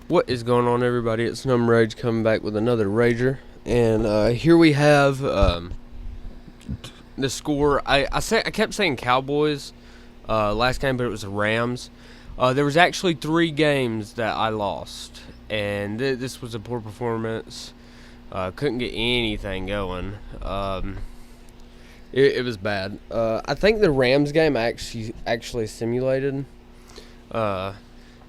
What is going on, everybody? It's Numb Rage coming back with another Rager, and here we have the score. I kept saying Cowboys last game, but it was the Rams. There was actually 3 games that I lost, and this was a poor performance. Couldn't get anything going. It was bad. I think the Rams game actually simulated.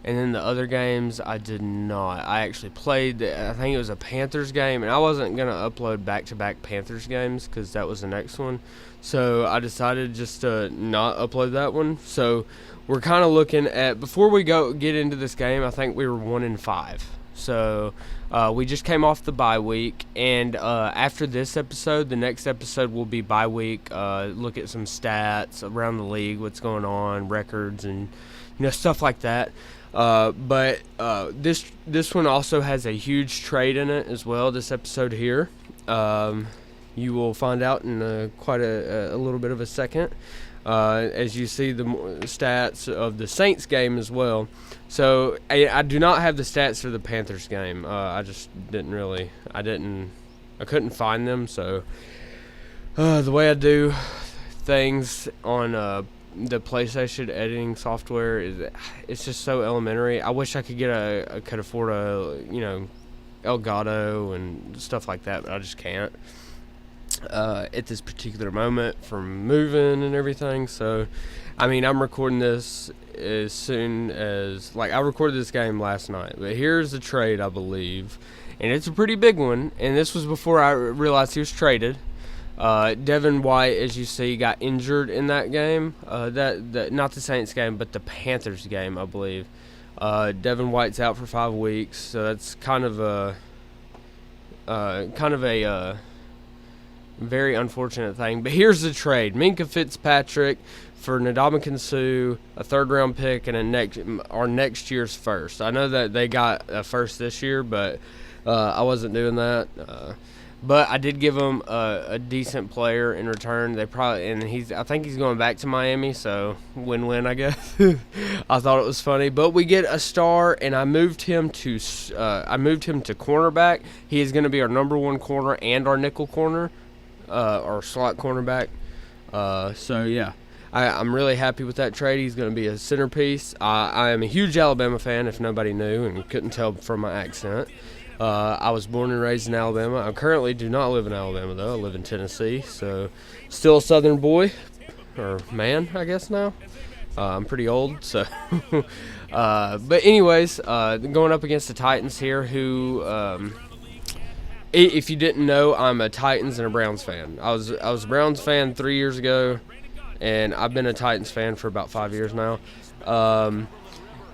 And then the other games, I did not. I actually played, I think it was a Panthers game, and I wasn't going to upload back-to-back Panthers games because that was the next one. So I decided just to not upload that one. So we're kind of looking at, before we get into this game, I think we were 1-5. So we just came off the bye week, and after this episode, the next episode will be bye week. Look at some stats around the league, what's going on, records, and stuff like that. But this one also has a huge trade in it as well. This episode here, you will find out in quite a little bit of a second, as you see the stats of the Saints game as well. So I do not have the stats for the Panthers game. I just I couldn't find them. So the way I do things on the PlayStation editing software it's just so elementary. I wish I could afford a Elgato and stuff like that, but I just can't at this particular moment from moving and everything. So I'm recording this as soon as I recorded this game last night, but here's the trade, I believe, and it's a pretty big one, and this was before I realized he was traded. Devin White, as you see, got injured in that game. That not the Saints game, but the Panthers game, I believe. Devin White's out for 5 weeks, so that's kind of a very unfortunate thing. But here's the trade: Minkah Fitzpatrick for Ndamukong Suh, a 3rd-round pick, and our next year's first. I know that they got a first this year, but I wasn't doing that. But I did give him a decent player in return. I think he's going back to Miami, so win-win, I guess. I thought it was funny, but we get a star, and I moved him to cornerback. He is going to be our number 1 corner and our nickel corner, or slot cornerback. So yeah, I'm really happy with that trade. He's going to be a centerpiece. I am a huge Alabama fan, if nobody knew and couldn't tell from my accent. I was born and raised in Alabama. I currently do not live in Alabama, though. I live in Tennessee, so still a Southern boy, or man, I guess now. I'm pretty old, so. But anyways, going up against the Titans here, who, if you didn't know, I'm a Titans and a Browns fan. I was a Browns fan 3 years ago, and I've been a Titans fan for about 5 years now.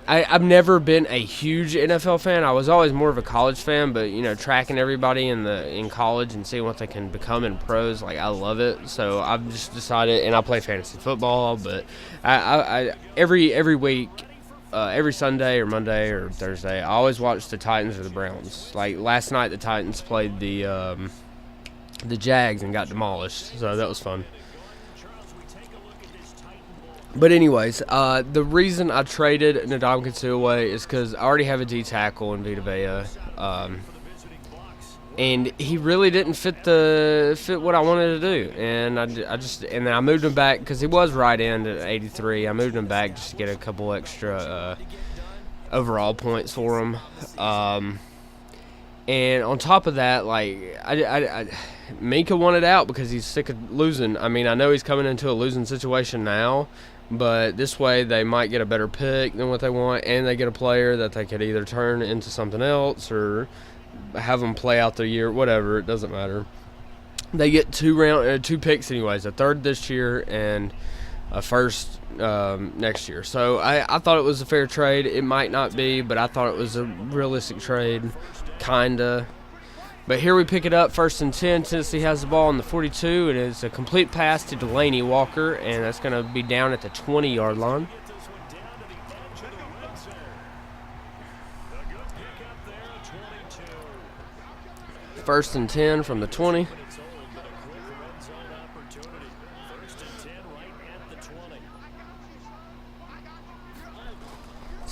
I've never been a huge NFL fan. I was always more of a college fan, but tracking everybody in college and seeing what they can become in pros, I love it. So I've just decided, and I play fantasy football, but I every week, every Sunday or Monday or Thursday, I always watch the Titans or the Browns. Like last night, the Titans played the Jags and got demolished, so that was fun. But anyways, the reason I traded Ndamukong Suh away is because I already have a D tackle in Vita Vea, and he really didn't fit what I wanted to do, and then I moved him back because he was right end at 83. I moved him back just to get a couple extra overall points for him, and on top of that, Minkah wanted out because he's sick of losing. I know he's coming into a losing situation now. But this way, they might get a better pick than what they want, and they get a player that they could either turn into something else or have them play out the year, whatever. It doesn't matter. They get 2 picks anyways, a 3rd this year and a 1st next year. So I thought it was a fair trade. It might not be, but I thought it was a realistic trade, kinda. But here we pick it up, 1st and 10. Tennessee has the ball on the 42. It is a complete pass to Delaney Walker, and that's going to be down at the 20-yard line. First and 10 from the 20.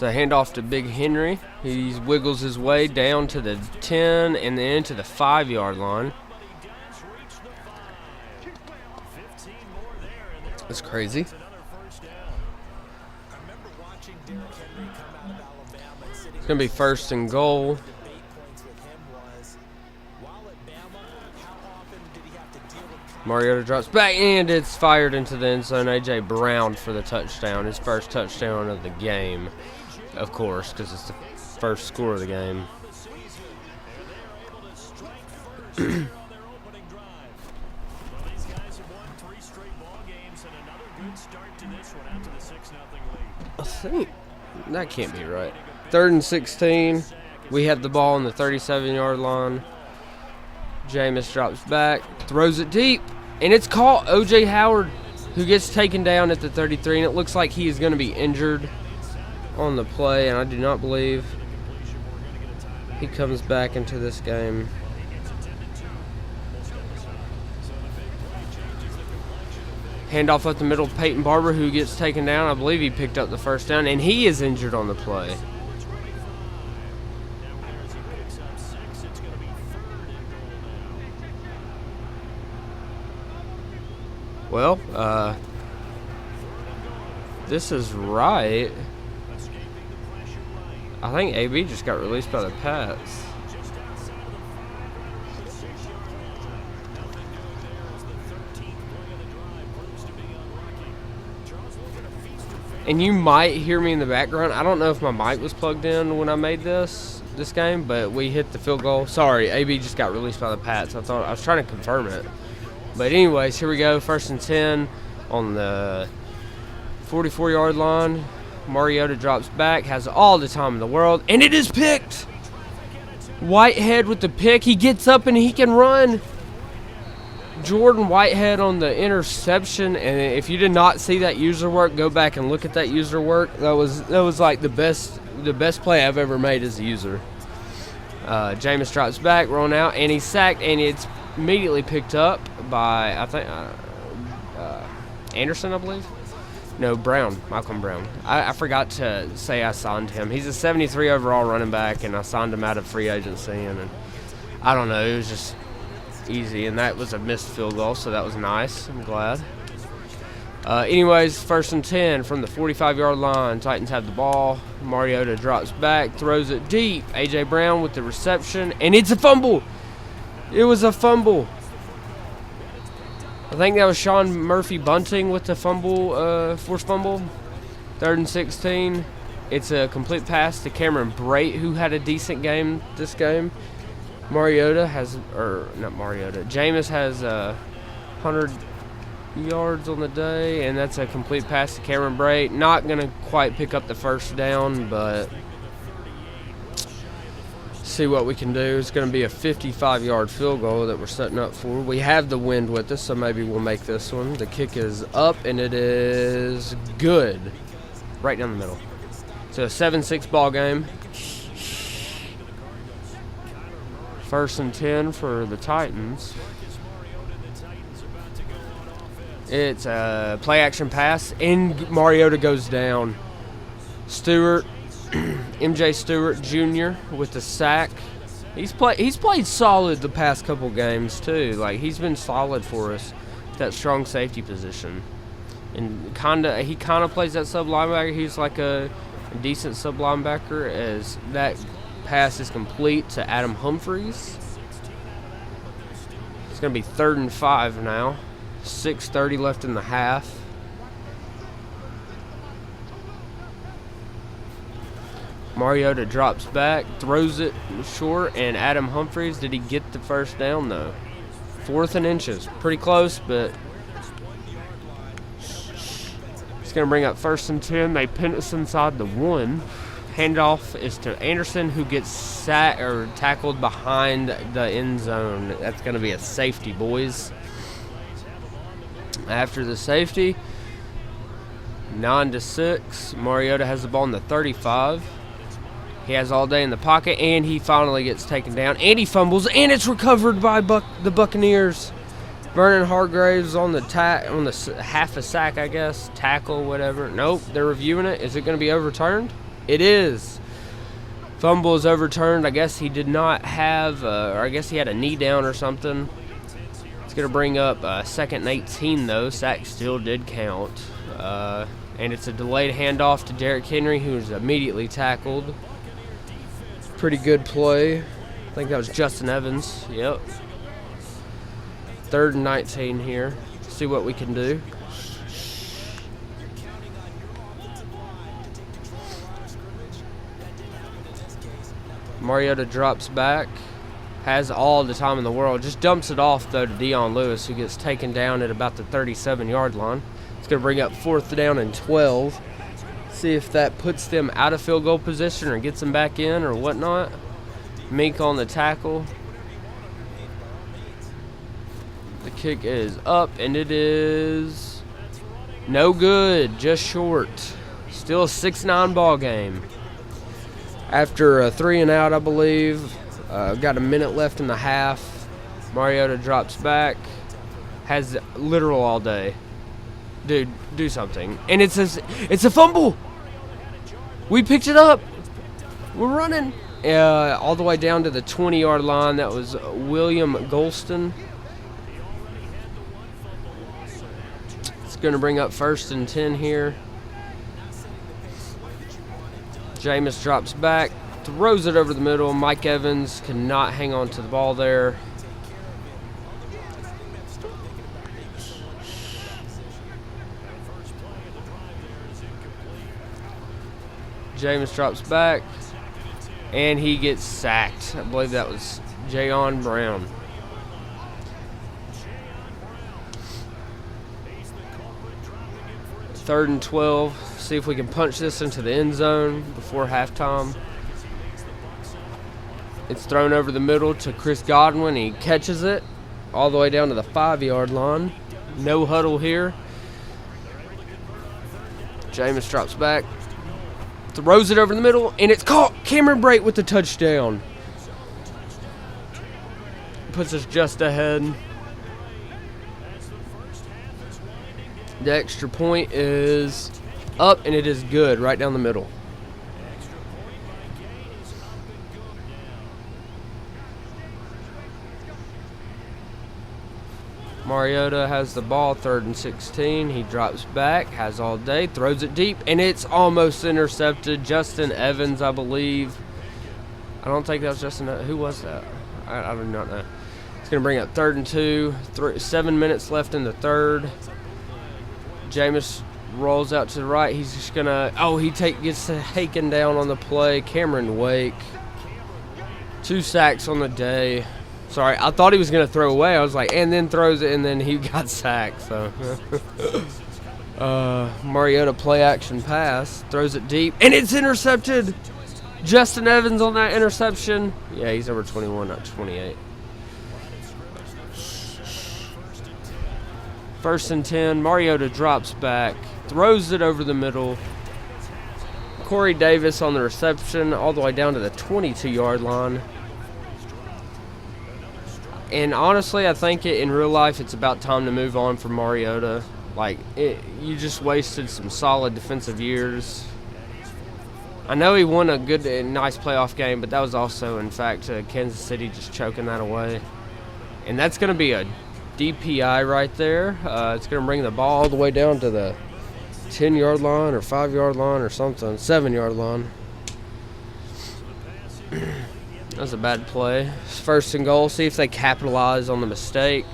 It's a handoff to Big Henry. He wiggles his way down to the 10 and then to the 5-yard line. That's crazy. It's going to be 1st and goal. Mariota drops back, and it's fired into the end zone. A.J. Brown for the touchdown, his first touchdown of the game, of course, because it's the first score of the game. I think that can't be right. 3rd and 16. We have the ball on the 37-yard line. Jameis drops back, throws it deep, and it's caught. O.J. Howard, who gets taken down at the 33, and it looks like he is going to be injured on the play, and I do not believe he comes back into this game. Handoff up the middle, Peyton Barber, who gets taken down. I believe he picked up the first down, and he is injured on the play. Well, this is right. I think AB just got released by the Pats. And you might hear me in the background. I don't know if my mic was plugged in when I made this game, but we hit the field goal. Sorry, AB just got released by the Pats. I was trying to confirm it. But anyways, here we go. 1st and 10 on the 44-yard line. Mariota drops back, has all the time in the world, and it is picked. Whitehead with the pick. He gets up and he can run. Jordan Whitehead on the interception, and if you did not see that user work, go back and look at that user work. That was like the best play I've ever made as a user. Jameis drops back, rolling out, and he's sacked, and it's immediately picked up by, I think, Anderson, I believe. No, Brown, Malcolm Brown. I forgot to say I signed him. He's a 73 overall running back, and I signed him out of free agency, and I don't know, it was just easy, and that was a missed field goal, so that was nice. I'm glad. Anyways, 1st and 10 from the 45-yard line. Titans have the ball. Mariota drops back, throws it deep. A.J. Brown with the reception, and it's a fumble. It was a fumble. I think that was Sean Murphy Bunting with the fumble, forced fumble. 3rd and 16. It's a complete pass to Cameron Brate, who had a decent game this game. Jameis has 100 yards on the day, and that's a complete pass to Cameron Brate. Not going to quite pick up the first down, but see what we can do. It's going to be a 55-yard field goal that we're setting up for. We have the wind with us, so maybe we'll make this one. The kick is up, and it is good. Right down the middle. So a 7-6 ball game. 1st and 10 for the Titans. It's a play-action pass, and Mariota goes down. Stewart, MJ Stewart Jr. with the sack. He's played solid the past couple games too. Like, he's been solid for us, that strong safety position. And he kind of plays that sub linebacker. He's like a decent sub linebacker, as that pass is complete to Adam Humphries. It's going to be 3rd and 5 now. 6:30 left in the half. Mariota drops back, throws it short, and Adam Humphries, did he get the first down though? 4th and inches. Pretty close, but it's going to bring up 1st and 10. They pin us inside the 1. Handoff is to Anderson, who gets tackled behind the end zone. That's going to be a safety, boys. After the safety, 9-6. Mariota has the ball in the 35. He has all day in the pocket, and he finally gets taken down, and he fumbles, and it's recovered by the Buccaneers. Vernon Hargraves on the half a sack, I guess, tackle, whatever. Nope, they're reviewing it. Is it going to be overturned? It is. Fumble is overturned. I guess he did not have, or I guess he had a knee down or something. It's going to bring up second and 18, though. Sack still did count. And it's a delayed handoff to Derrick Henry, who is immediately tackled. Pretty good play. I think that was Justin Evans. Yep. 3rd and 19 here. See what we can do. Mariota drops back. Has all the time in the world. Just dumps it off, though, to Dion Lewis, who gets taken down at about the 37-yard line. It's going to bring up 4th down and 12. See if that puts them out of field goal position or gets them back in or whatnot. Mink on the tackle. The kick is up, and it is no good. Just short. Still a 6-9 ball game. After a 3 and out, I believe. Got a minute left in the half. Mariota drops back. Has literal all day. Dude, do something. And it's a fumble. We picked it up. We're running. All the way down to the 20-yard line. That was William Golston. It's going to bring up 1st and 10 here. Jameis drops back, throws it over the middle. Mike Evans cannot hang on to the ball there. Jameis drops back, and he gets sacked. I believe that was Jayon Brown. Third and 12. See if we can punch this into the end zone before halftime. It's thrown over the middle to Chris Godwin. He catches it all the way down to the 5-yard line. No huddle here. Jameis drops back. Throws it over the middle, and it's caught. Cameron Brate with the touchdown. Puts us just ahead. The extra point is up, and it is good right down the middle. Mariota has the ball, 3rd and 16. He drops back, has all day, throws it deep, and it's almost intercepted. Justin Evans, I believe. I don't think that was Justin. Who was that? I do not know. It's going to bring up 3rd and 2. 7 minutes left in the third. Jameis rolls out to the right. He's just going to... Oh, he gets taken down on the play. Cameron Wake. 2 sacks on the day. Sorry, I thought he was going to throw away. I was like, and then throws it, and then he got sacked. So, Mariota play action pass. Throws it deep, and it's intercepted. Justin Evans on that interception. Yeah, he's number 21, not 28. 1st and 10. Mariota drops back. Throws it over the middle. Corey Davis on the reception all the way down to the 22-yard line. And honestly, I think in real life, it's about time to move on from Mariota. Like, you just wasted some solid defensive years. I know he won a good, nice playoff game, but that was also, in fact, Kansas City just choking that away. And that's going to be a DPI right there. It's going to bring the ball all the way down to the 10-yard line or 5-yard line or something, 7-yard line. That was a bad play. 1st and goal. See if they capitalize on the mistake.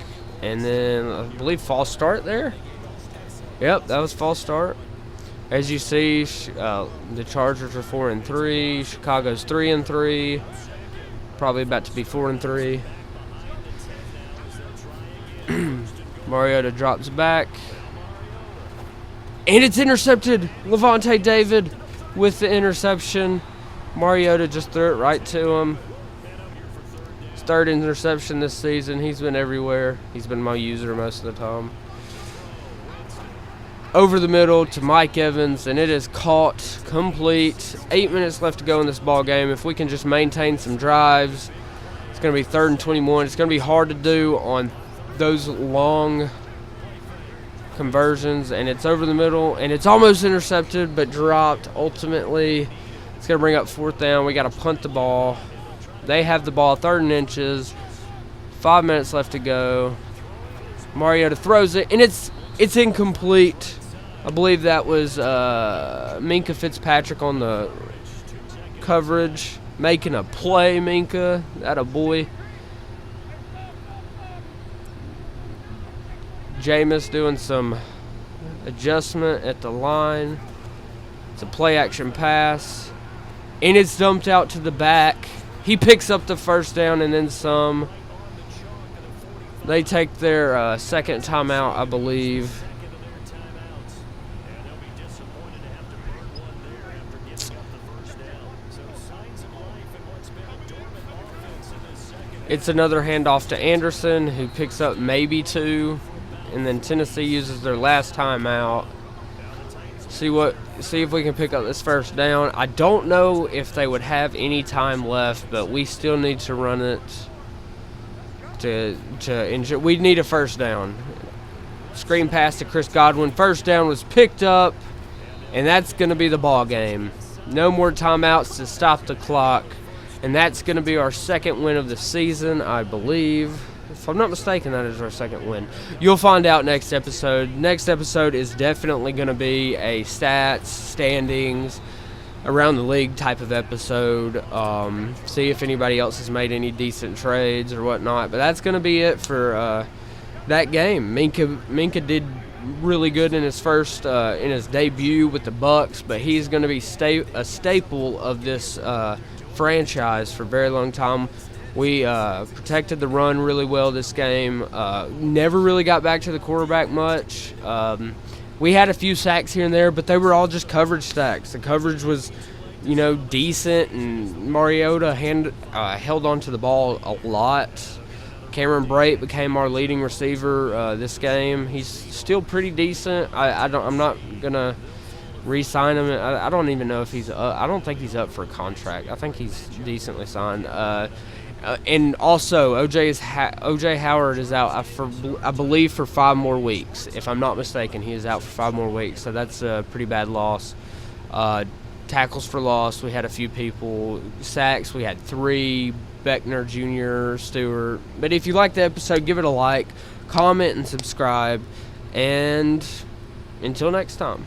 And then I believe false start there. Yep, that was false start. As you see, the Chargers are 4-3. Chicago's 3-3. Probably about to be 4-3. Mariota drops back. And it's intercepted. Levante David with the interception. Mariota just threw it right to him. His 3rd interception this season. He's been everywhere. He's been my user most of the time. Over the middle to Mike Evans, and it is caught complete. 8 minutes left to go in this ball game. If we can just maintain some drives, it's going to be 3rd and 21. It's going to be hard to do on those long conversions, and it's over the middle, and it's almost intercepted but dropped ultimately It's going to bring up 4th down. We got to punt the ball. They have the ball 3rd and inches. 5 minutes left to go. Mariota throws it, and it's incomplete. I believe that was Minka Fitzpatrick on the coverage. Making a play, Minka. That a boy. Jameis doing some adjustment at the line. It's a play-action pass. And it's dumped out to the back. He picks up the 1st down and then some. They take their second timeout, I believe. It's another handoff to Anderson, who picks up maybe 2. And then Tennessee uses their last timeout. See if we can pick up this 1st down. I don't know if they would have any time left, but we still need to run it to ensure. We need a 1st down. Screen pass to Chris Godwin. 1st down was picked up, and that's going to be the ball game. No more timeouts to stop the clock, and that's going to be our 2nd win of the season, I believe. If I'm not mistaken, that is our 2nd win. You'll find out next episode. Next episode is definitely going to be a stats, standings, around the league type of episode. See if anybody else has made any decent trades or whatnot. But that's going to be it for that game. Minka did really good in his in his debut with the Bucs, but he's going to be a staple of this franchise for a very long time. We protected the run really well this game. Never really got back to the quarterback much. We had a few sacks here and there, but they were all just coverage sacks. The coverage was, decent, and Mariota held on to the ball a lot. Cameron Brate became our leading receiver this game. He's still pretty decent. I'm not gonna re-sign him. I don't even know if he's up. I don't think he's up for a contract. I think he's decently signed. And also, O.J. Howard is out, I believe, for 5 more weeks. If I'm not mistaken, he is out for 5 more weeks, so that's a pretty bad loss. Tackles for loss, we had a few people. Sacks, we had 3. Beckner Jr., Stewart. But if you like the episode, give it a like, comment, and subscribe. And until next time.